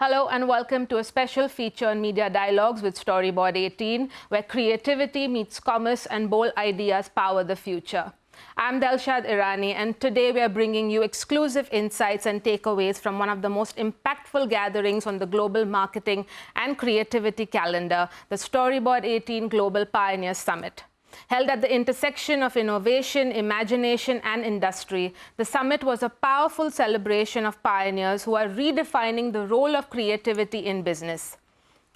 Hello and welcome to a special feature on Media Dialogues with Storyboard18, where creativity meets commerce and bold ideas power the future. I'm Delshad Irani, and today we are bringing you exclusive insights and takeaways from one of the most impactful gatherings on the global marketing and creativity calendar, the Storyboard18 Global Pioneers Summit. Held at the intersection of innovation, imagination, and industry, the summit was a powerful celebration of pioneers who are redefining the role of creativity in business.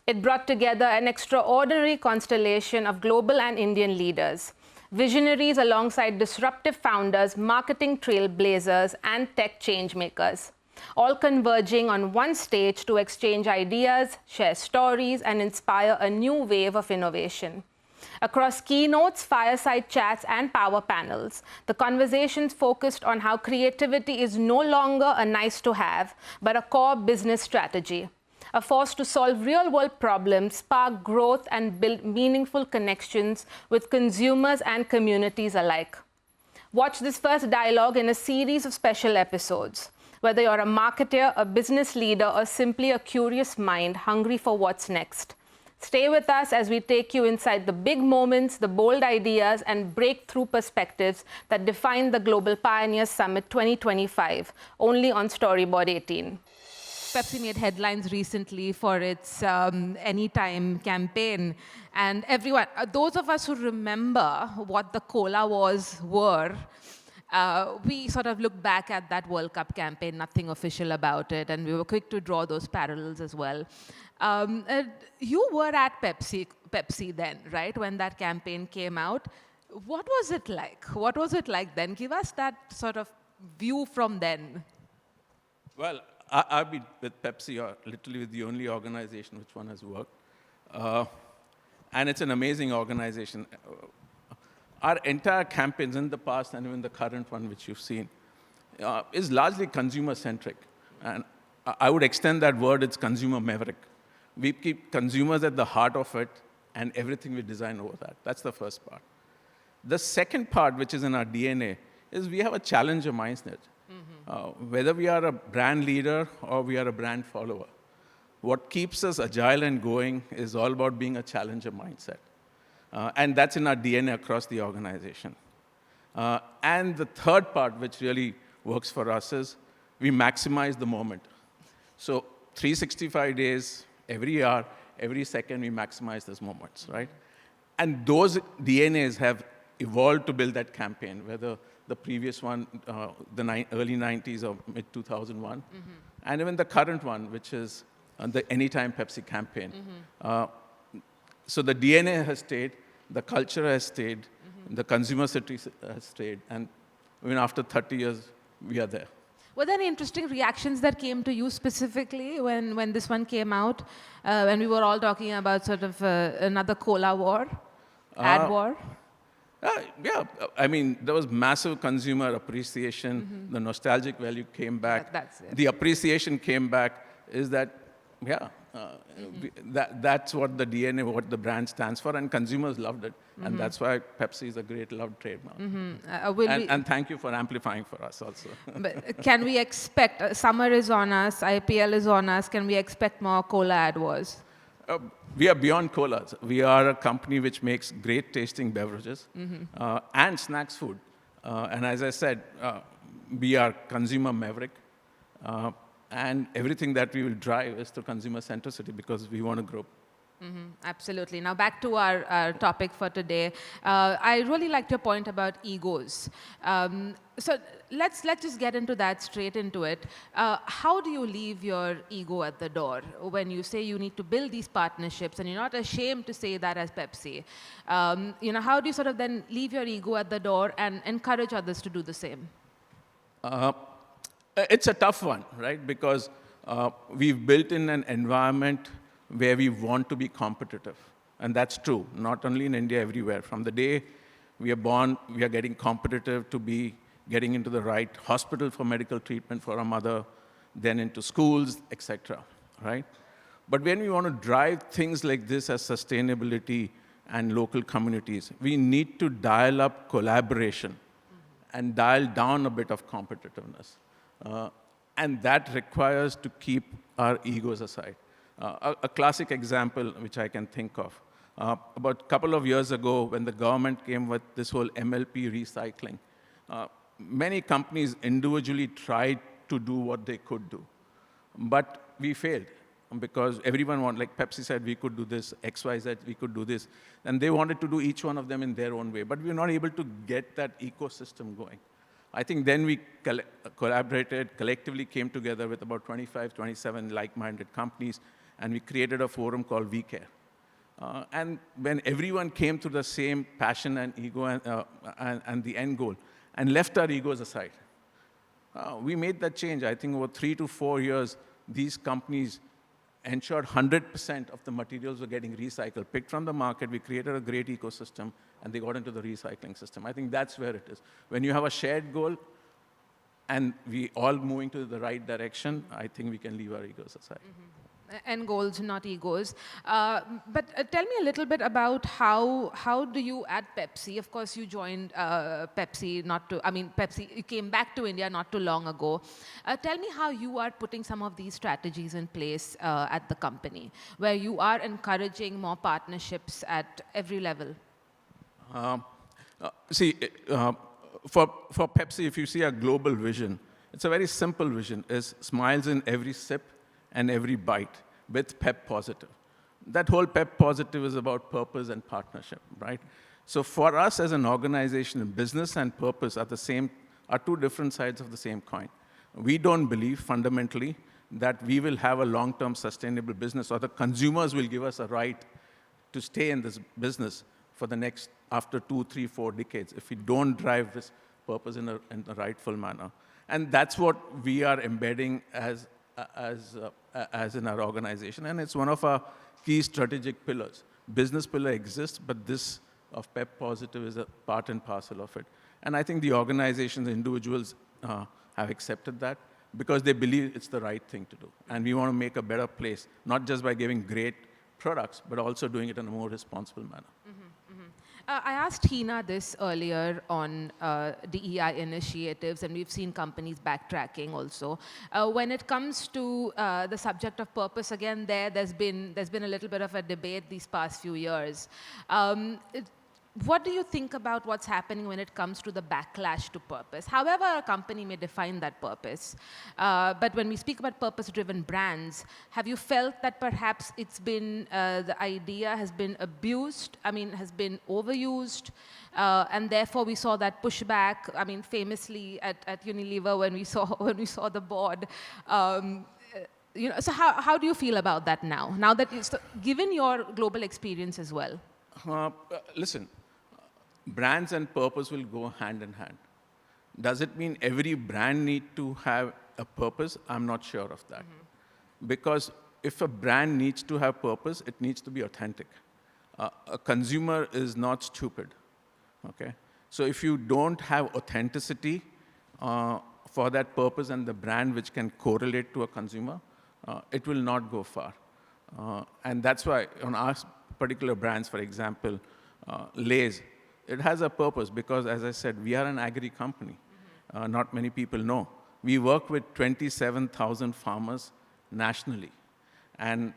It brought together an extraordinary constellation of global and Indian leaders, visionaries alongside disruptive founders, marketing trailblazers, and tech changemakers, all converging on one stage to exchange ideas, share stories, and inspire a new wave of innovation. Across keynotes, fireside chats, and power panels, the conversations focused on how creativity is no longer a nice-to-have, but a core business strategy, a force to solve real-world problems, spark growth, and build meaningful connections with consumers and communities alike. Watch this first dialogue in a series of special episodes. Whether you're a marketer, a business leader, or simply a curious mind hungry for what's next, stay with us as we take you inside the big moments, the bold ideas, and breakthrough perspectives that define the Global Pioneers Summit 2025, only on Storyboard18. Pepsi made headlines recently for its Anytime campaign. And everyone, those of us who remember what the cola wars were, we sort of look back at that World Cup campaign, nothing official about it, and we were quick to draw those parallels as well. You were at Pepsi then, right, when that campaign came out. What was it like? What was it like then? Give us that sort of view from then. Well, I've been with Pepsi, or literally with the only organization which one has worked. And it's an amazing organization. Our entire campaigns in the past, and even the current one which you've seen, is largely consumer-centric. And I would extend that word, it's consumer maverick. We keep consumers at the heart of it, and everything we design over that. That's the first part. The second part, which is in our DNA, is we have a challenger mindset. Whether we are a brand leader or we are a brand follower, what keeps us agile and going is all about being a challenger mindset. And that's in our DNA across the organization. And the third part, which really works for us, is we maximize the moment. So 365 days, every hour, every second, we maximize those moments, right? And those DNAs have evolved to build that campaign, whether the previous one, early 90s or mid-2001, and even the current one, which is the Anytime Pepsi campaign. So the DNA has stayed, the culture has stayed, the consumer city has stayed, and even after 30 years, we are there. Were there any interesting reactions that came to you specifically when this one came out, when we were all talking about sort of another cola war, ad war? Yeah, I mean, there was massive consumer appreciation. The nostalgic value came back. That's it. The appreciation came back is that, yeah, that's what the DNA, what the brand stands for, and consumers loved it. And that's why Pepsi is a great loved trademark. And thank you for amplifying for us also. But can we expect, summer is on us, IPL is on us, can we expect more cola ad wars? We are beyond colas. We are a company which makes great tasting beverages and snacks food. And as I said, we are consumer maverick. And everything that we will drive is to consumer centricity because we want to grow. Absolutely. Now back to our topic for today. I really liked your point about egos. So let's just get into that, straight into it. How do you leave your ego at the door when you say you need to build these partnerships, and you're not ashamed to say that as Pepsi? How do you sort of then leave your ego at the door and encourage others to do the same? It's a tough one, right? Because we've built in an environment where we want to be competitive. And that's true, not only in India, everywhere. From the day we are born, we are getting competitive to be getting into the right hospital for medical treatment for our mother, then into schools, etc., right? But when we want to drive things like this as sustainability and local communities, we need to dial up collaboration and dial down a bit of competitiveness. And that requires to keep our egos aside. A classic example which I can think of, about a couple of years ago when the government came with this whole MLP recycling, many companies individually tried to do what they could do. But we failed because everyone wanted, like Pepsi said, we could do this, XYZ, we could do this. And they wanted to do each one of them in their own way. But we were not able to get that ecosystem going. I think then we collaborated, collectively came together with about 25, 27 like-minded companies, and we created a forum called We Care. And when everyone came to the same passion and ego and the end goal, and left our egos aside, we made that change. I think over 3 to 4 years, these companies ensured 100% of the materials were getting recycled, picked from the market. We created a great ecosystem, and they got into the recycling system. I think that's where it is. When you have a shared goal, and we all moving to the right direction, I think we can leave our egos aside. And goals, not egos. But tell me a little bit about how do you at Pepsi, of course you joined Pepsi Pepsi, you came back to India not too long ago. Tell me how you are putting some of these strategies in place at the company, where you are encouraging more partnerships at every level. For Pepsi, if you see a global vision, it's a very simple vision, is smiles in every sip and every bite with Pep Positive. That whole Pep Positive is about purpose and partnership, right? So for us as an organization, business and purpose are two different sides of the same coin. We don't believe fundamentally that we will have a long-term sustainable business or the consumers will give us a right to stay in this business for the next, after 2, 3, 4 decades, if we don't drive this purpose in a rightful manner. And that's what we are embedding as in our organization, and it's one of our key strategic pillars. Business pillar exists, but this of Pep Positive is a part and parcel of it. And I think the organizations, the individuals have accepted that because they believe it's the right thing to do. And we want to make a better place, not just by giving great products, but also doing it in a more responsible manner. I asked Hina this earlier on DEI initiatives, and we've seen companies backtracking also. When it comes to the subject of purpose, again, there's been a little bit of a debate these past few years. What do you think about what's happening when it comes to the backlash to purpose? However a company may define that purpose. But when we speak about purpose-driven brands, have you felt that perhaps it's been, the idea has been abused, has been overused, and therefore we saw that pushback, famously at Unilever when we saw the board. So how do you feel about that now? Now that, given your global experience as well? Listen, brands and purpose will go hand in hand. Does it mean every brand needs to have a purpose? I'm not sure of that. Because if a brand needs to have purpose, it needs to be authentic. A consumer is not stupid, okay? So if you don't have authenticity for that purpose and the brand which can correlate to a consumer, it will not go far. And that's why on our particular brands, for example, Lay's, it has a purpose because, as I said, we are an agri company. Not many people know. We work with 27,000 farmers nationally. And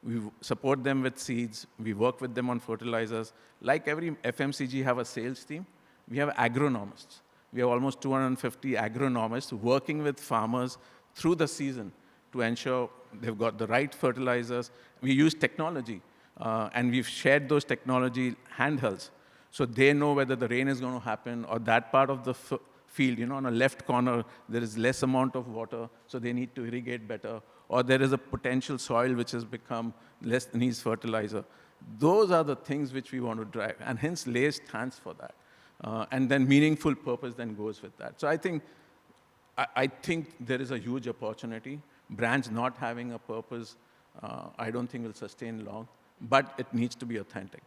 we support them with seeds. We work with them on fertilizers. Like every FMCG have a sales team, we have agronomists. We have almost 250 agronomists working with farmers through the season to ensure they've got the right fertilizers. We use technology. And we've shared those technology handhelds. So they know whether the rain is going to happen or that part of the field, on a left corner, there is less amount of water, so they need to irrigate better. Or there is a potential soil which has become less needs fertilizer. Those are the things which we want to drive. And hence, Lay stands for that. And then meaningful purpose then goes with that. So I think there is a huge opportunity. Brands not having a purpose, I don't think will sustain long. But it needs to be authentic.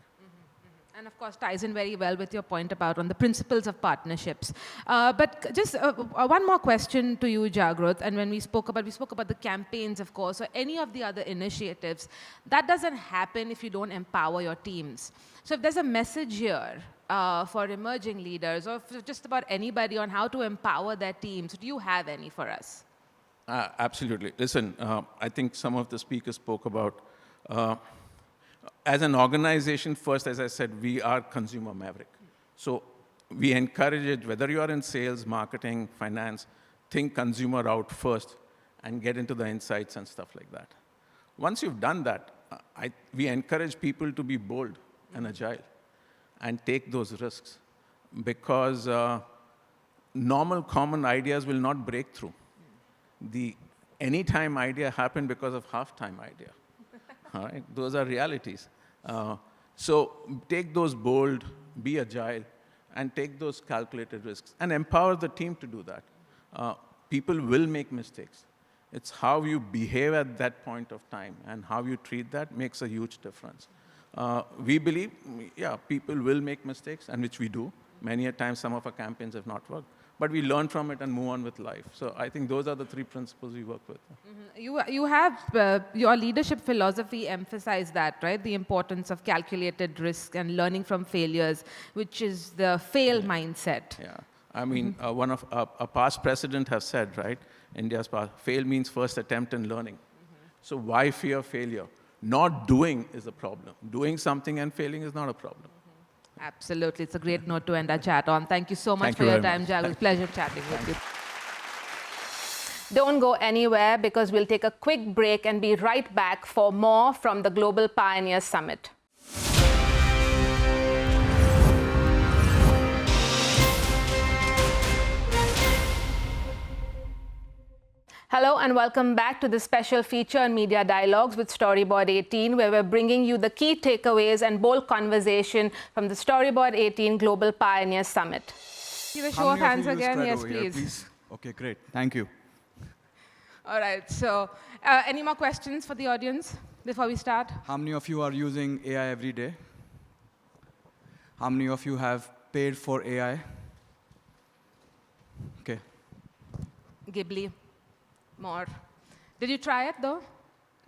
And of course, ties in very well with your point about on the principles of partnerships. But just one more question to you, Jagrut. And when we spoke about the campaigns, of course, or any of the other initiatives, that doesn't happen if you don't empower your teams. So if there's a message here for emerging leaders or for just about anybody on how to empower their teams, do you have any for us? Absolutely. Listen, I think some of the speakers spoke about, as an organization, first, as I said, we are consumer maverick. So we encourage it, whether you are in sales, marketing, finance, think consumer out first and get into the insights and stuff like that. Once you've done that, we encourage people to be bold and agile and take those risks because normal, common ideas will not break through. The anytime idea happened because of half-time idea. All right? Those are realities. So take those bold, be agile, and take those calculated risks, and empower the team to do that. People will make mistakes. It's how you behave at that point of time and how you treat that makes a huge difference. We believe, yeah, people will make mistakes, and which we do. Many a times, some of our campaigns have not worked. But we learn from it and move on with life. So I think those are the 3 principles we work with. You have, your leadership philosophy emphasized that, right? The importance of calculated risk and learning from failures, which is the fail mindset. Yeah. I mean, one of a past president has said, right? India's past, fail means first attempt in learning. So why fear failure? Not doing is a problem. Doing something and failing is not a problem. Absolutely. It's a great note to end our chat on. Thank you so much for your time, Jagrut. Pleasure chatting with you. Don't go anywhere because we'll take a quick break and be right back for more from the Global Pioneers Summit. Hello and welcome back to this special feature on Media Dialogues with Storyboard18, where we're bringing you the key takeaways and bold conversation from the Storyboard18 Global Pioneers Summit. Give a show of hands again. Yes, please. Okay, great. Thank you. All right. So, any more questions for the audience before we start? How many of you are using AI every day? How many of you have paid for AI? Okay. Ghibli. More. Did you try it though?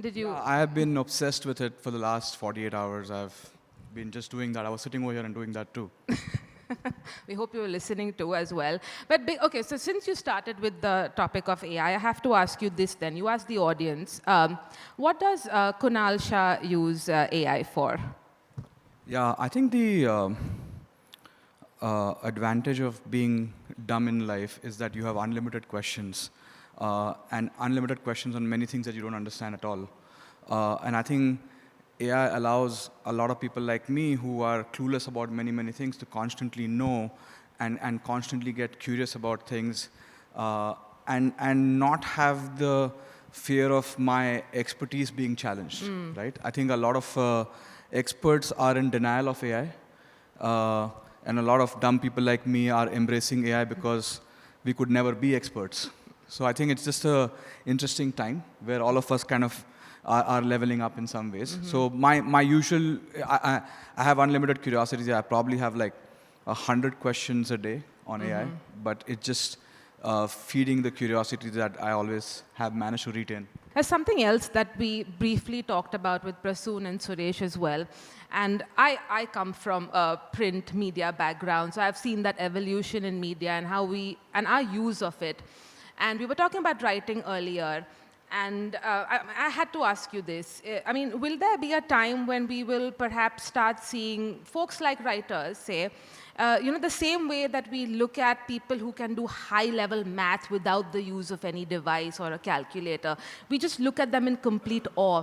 Did you? I have been obsessed with it for the last 48 hours. I've been just doing that. I was sitting over here and doing that too. We hope you were listening too as well. But okay, so since you started with the topic of AI, I have to ask you this then. You ask the audience, what does Kunal Shah use AI for? Yeah, I think the advantage of being dumb in life is that you have unlimited questions. And unlimited questions on many things that you don't understand at all. And I think AI allows a lot of people like me who are clueless about many, many things to constantly know and constantly get curious about things and not have the fear of my expertise being challenged, right? I think a lot of experts are in denial of AI. And a lot of dumb people like me are embracing AI because we could never be experts. So I think it's just an interesting time where all of us kind of are leveling up in some ways. So my usual, I have unlimited curiosities. I probably have like 100 questions a day on AI, but it's just feeding the curiosity that I always have managed to retain. There's something else that we briefly talked about with Prasoon and Suresh as well. And I come from a print media background, so I've seen that evolution in media and our use of it. And we were talking about writing earlier, and I had to ask you this. I mean, will there be a time when we will perhaps start seeing folks like writers say, the same way that we look at people who can do high-level math without the use of any device or a calculator, we just look at them in complete awe.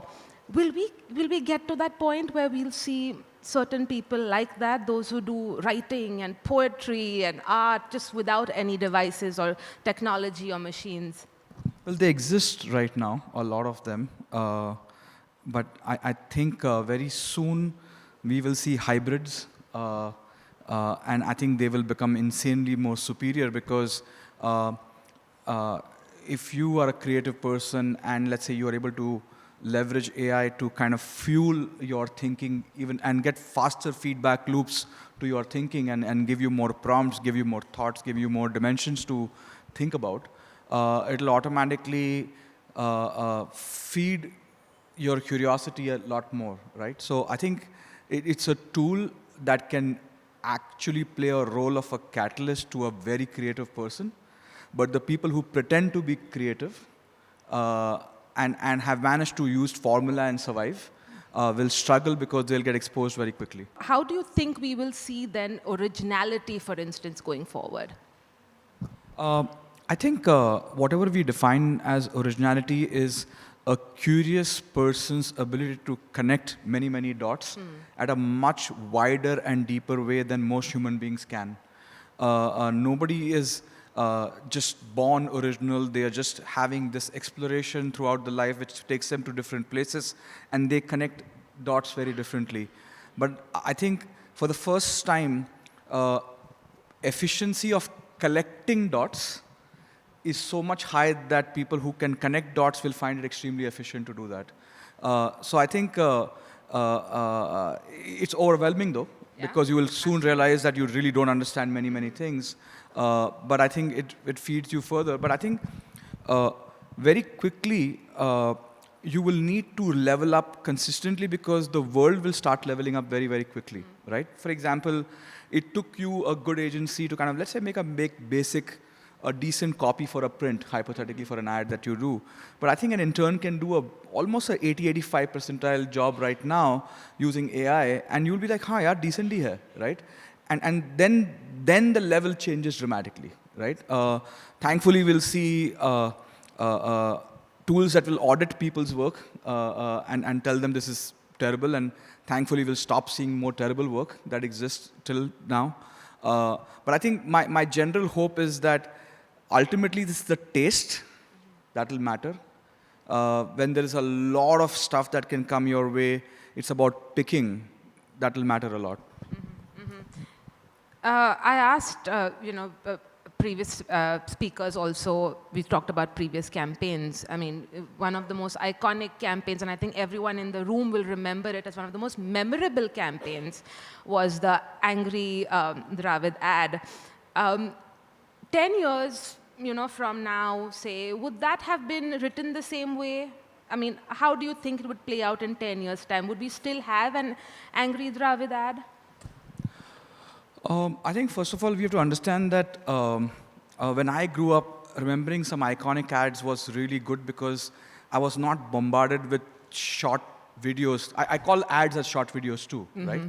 Will we get to that point where we'll see certain people like that, those who do writing and poetry and art just without any devices or technology or machines? Well, they exist right now, a lot of them. But I think very soon we will see hybrids. And I think they will become insanely more superior because if you are a creative person and let's say you are able to leverage AI to kind of fuel your thinking even and get faster feedback loops to your thinking and give you more prompts, give you more thoughts, give you more dimensions to think about, it'll automatically feed your curiosity a lot more, right? So I think it's a tool that can actually play a role of a catalyst to a very creative person. But the people who pretend to be creative and have managed to use formula and survive will struggle because they'll get exposed very quickly. How do you think we will see then originality, for instance, going forward? I think whatever we define as originality is a curious person's ability to connect many, many dots at a much wider and deeper way than most human beings can. Nobody is just born original. They are just having this exploration throughout the life which takes them to different places, and they connect dots very differently. But I think for the first time, efficiency of collecting dots is so much high that people who can connect dots will find it extremely efficient to do that. So I think it's overwhelming though, because you will soon realize that you really don't understand many, many things. But I think it feeds you further. But I think very quickly, you will need to level up consistently because the world will start leveling up very, very quickly, right? For example, it took you a good agency to kind of, let's say, make a decent copy for a print, hypothetically for an ad that you do. But I think an intern can do almost an 80-85 percentile job right now using AI, and you'll be like, "Ha, yaar, decent hi hai," right? And then the level changes dramatically, right? Thankfully, we'll see tools that will audit people's work and tell them this is terrible, and thankfully we'll stop seeing more terrible work that exists till now. But I think my general hope is that ultimately this is the taste that will matter. When there is a lot of stuff that can come your way, it's about picking. That will matter a lot. I asked, previous speakers also, we talked about previous campaigns. I mean, one of the most iconic campaigns, and I think everyone in the room will remember it as one of the most memorable campaigns, was the Angry Dravid ad. 10 years, from now, say, would that have been written the same way? I mean, how do you think it would play out in 10 years' time? Would we still have an Angry Dravid ad? I think, first of all, we have to understand that when I grew up, remembering some iconic ads was really good because I was not bombarded with short videos. I call ads as short videos too, right?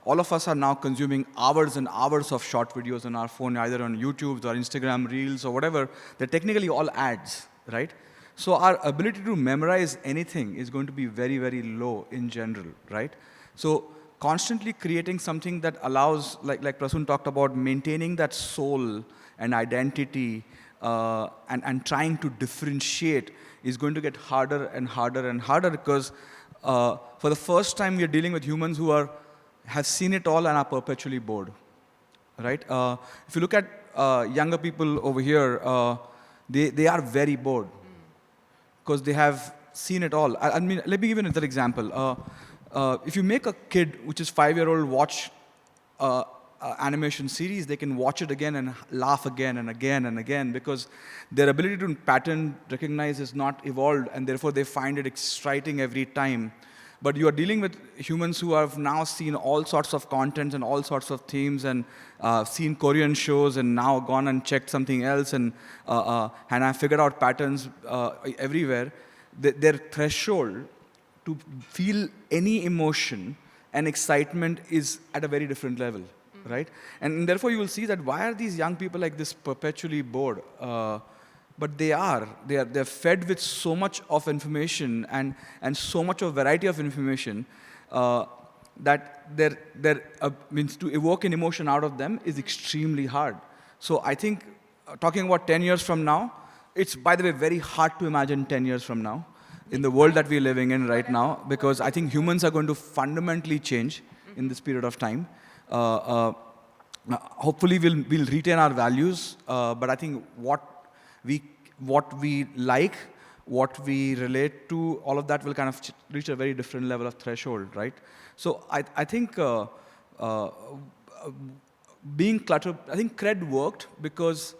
All of us are now consuming hours and hours of short videos on our phone, either on YouTube or Instagram Reels or whatever. They're technically all ads, right? So our ability to memorize anything is going to be very, very low in general, right? So constantly creating something that allows, like Prasoon talked about, maintaining that soul and identity and trying to differentiate is going to get harder and harder and harder because for the first time we are dealing with humans who have seen it all and are perpetually bored, right? If you look at younger people over here, they are very bored because they have seen it all. I mean, let me give you another example. If you make a kid, which is 5-year-old, watch animation series, they can watch it again and laugh again and again and again because their ability to pattern recognize is not evolved, and therefore they find it exciting every time. But you are dealing with humans who have now seen all sorts of content and all sorts of themes and seen Korean shows and now gone and checked something else and have figured out patterns everywhere. Their threshold to feel any emotion and excitement is at a very different level, right? And therefore you will see that why are these young people like this perpetually bored? But they're fed with so much of information and so much of variety of information that means to evoke an emotion out of them is extremely hard. So I think talking about 10 years from now, it's, by the way, very hard to imagine 10 years from now in the world that we're living in right now, because I think humans are going to fundamentally change in this period of time. Hopefully we'll retain our values, but I think what we like, what we relate to, all of that will kind of reach a very different level of threshold, right? So I think being cluttered, I think CRED worked because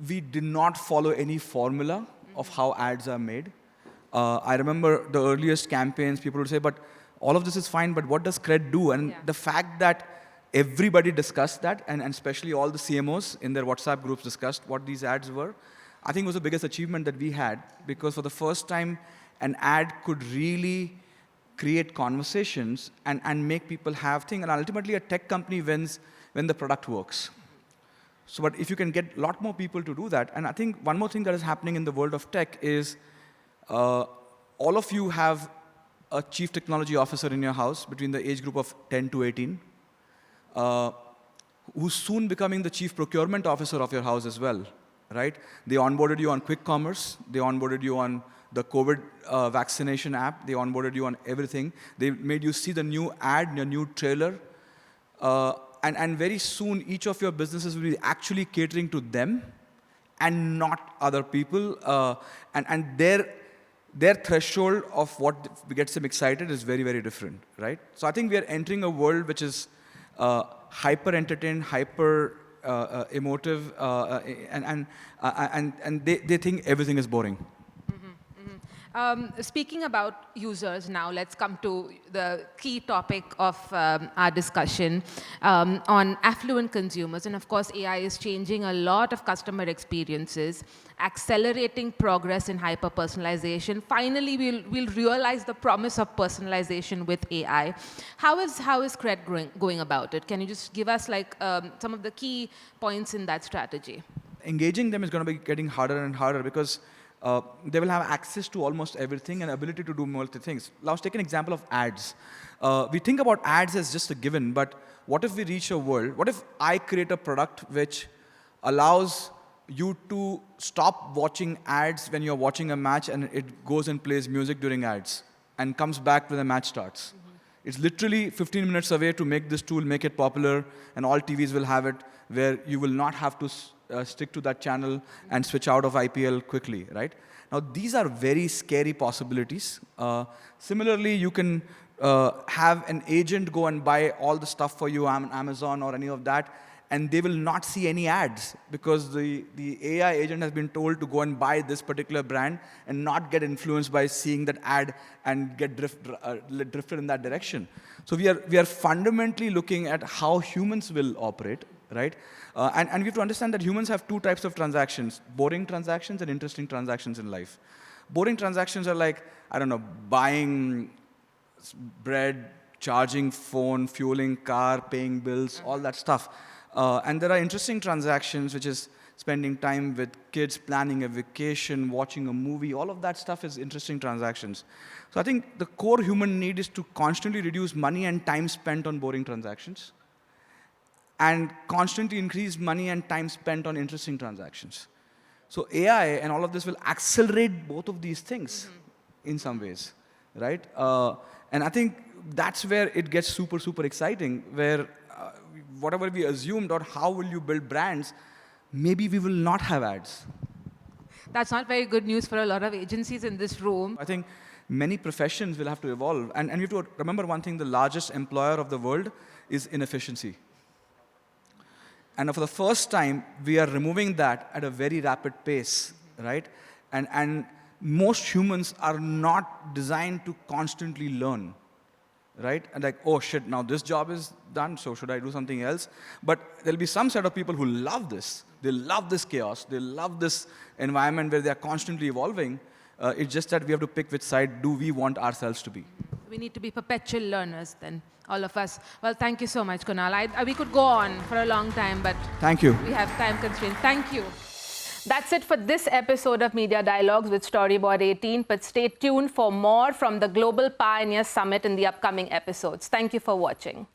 we did not follow any formula of how ads are made. I remember the earliest campaigns, people would say, but all of this is fine, but what does CRED do? And the fact that everybody discussed that, and especially all the CMOs in their WhatsApp groups discussed what these ads were, I think was the biggest achievement that we had, because for the first time, an ad could really create conversations and make people have things. And ultimately, a tech company wins when the product works. So, but if you can get a lot more people to do that, and I think one more thing that is happening in the world of tech is all of you have a chief technology officer in your house between the age group of 10 to 18, who's soon becoming the chief procurement officer of your house as well, right? They onboarded you on quick commerce. They onboarded you on the COVID vaccination app. They onboarded you on everything. They made you see the new ad, your new trailer. And very soon, each of your businesses will be actually catering to them and not other people. And their threshold of what gets them excited is very, very different, right? So I think we are entering a world which is hyper-entertained, hyper-emotive, and they think everything is boring. Speaking about users now, let's come to the key topic of our discussion on affluent consumers. And of course, AI is changing a lot of customer experiences, accelerating progress in hyper-personalization. Finally, we'll realize the promise of personalization with AI. How is CRED going about it? Can you just give us like some of the key points in that strategy? Engaging them is going to be getting harder and harder, because they will have access to almost everything and ability to do multiple things. Let's take an example of ads. We think about ads as just a given, but what if we reach a world? What if I create a product which allows you to stop watching ads when you're watching a match, and it goes and plays music during ads and comes back when the match starts? It's literally 15 minutes away to make this tool, make it popular, and all TVs will have it, where you will not have to stick to that channel and switch out of IPL quickly, right? Now, these are very scary possibilities. Similarly, you can have an agent go and buy all the stuff for you on Amazon or any of that, and they will not see any ads, because the AI agent has been told to go and buy this particular brand and not get influenced by seeing that ad and get drifted in that direction. So we are fundamentally looking at how humans will operate, right? And we have to understand that humans have two types of transactions: boring transactions and interesting transactions in life. Boring transactions are like, I don't know, buying bread, charging phone, fueling car, paying bills, all that stuff. And there are interesting transactions, which is spending time with kids, planning a vacation, watching a movie. All of that stuff is interesting transactions. So I think the core human need is to constantly reduce money and time spent on boring transactions, and constantly increase money and time spent on interesting transactions. So AI and all of this will accelerate both of these things in some ways, right? And I think that's where it gets super, super exciting, where whatever we assumed or how will you build brands, maybe we will not have ads. That's not very good news for a lot of agencies in this room. I think many professions will have to evolve. And you have to remember one thing: the largest employer of the world is inefficiency. And for the first time, we are removing that at a very rapid pace, right? And most humans are not designed to constantly learn, right? And like, oh shit, now this job is done, so should I do something else? But there'll be some set of people who love this. They love this chaos. They love this environment where they're constantly evolving. It's just that we have to pick which side do we want ourselves to be. We need to be perpetual learners then, all of us. Well, thank you so much, Kunal. We could go on for a long time, but thank you. We have time constraints. Thank you. That's it for this episode of Media Dialogues with Storyboard18, but stay tuned for more from the Global Pioneers Summit in the upcoming episodes. Thank you for watching.